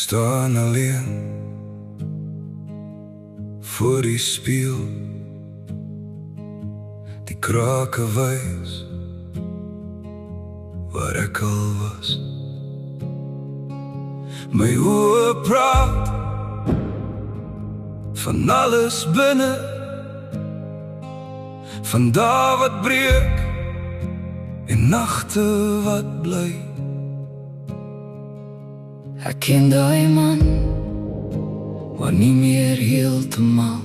staan alleen voor die spieël, die krake wys waar ek al was. My oë praat van alles binne, van dae wat breek en nagte wat bly. Ek ken daai man, maar nie meer heeltemal.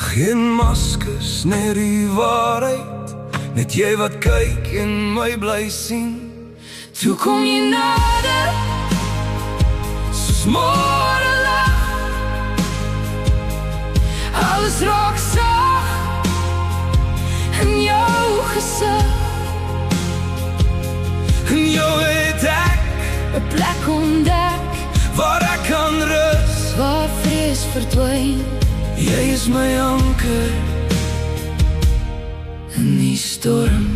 Geen maskers, net die waarheid, net jy wat kyk en my bly sien. Toe kom jy nader, soos môre lig. Alles raak sag in jou gesig. En jou het ek 'n plek ontdek waar ek kan rus. waar vrees verdwyn. Jy is my anker In die storm.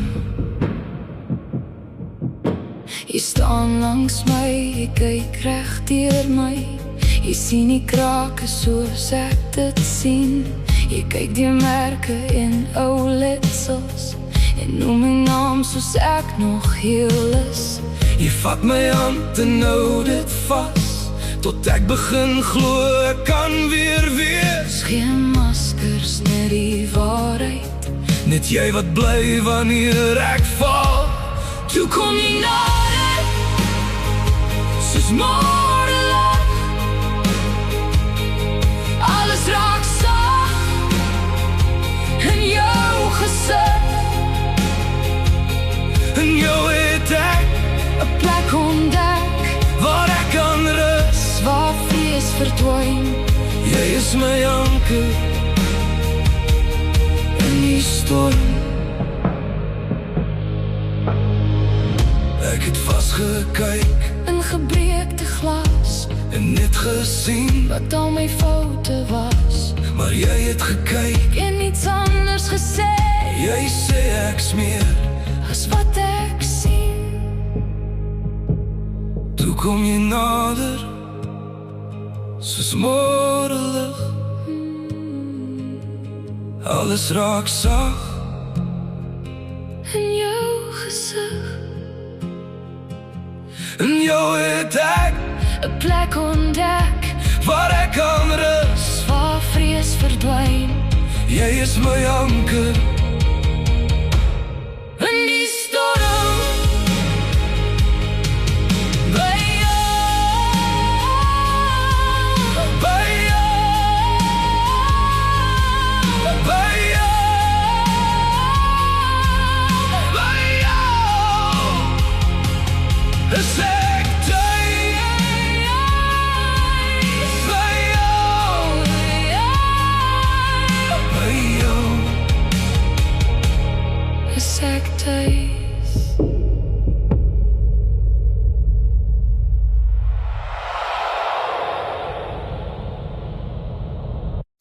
Jy staan langs my, jy kyk reg deur my. Jy sien die krake soos ek dit sien. Jy kyk die merke en ou letsels en noem my naam soos ek nog heel is. Jy vat my hand en hou dit vas, tot ek begin glo ek kan weer wees. Geen maskers, net die waarheid, Net jy wat bly wanneer ek val. toe kom jy nader, soos môre lig. Alles raak sag in jou gesig. En jou het ek 'n plek ontdek waar ek kan rus. waar vrees verdwyn. Jy is my anker in die storm. Ek het vasgekyk In gebreekte glas, en net gesien, wat al my foute was, maar jy het gekyk. en iets anders gesê Jy sê ek's meer, as wat ek sien. toe kom jy nader, soos môre lig. Alles raak sag In jou gesig, en jou het ek 'n plek ontdek waar ek kan rus. waar vrees verdwyn. Jy is my anker In die storm, by jou, by jou, by jou, by jou. Is ek tuis by jou, by jou. is ek tuis.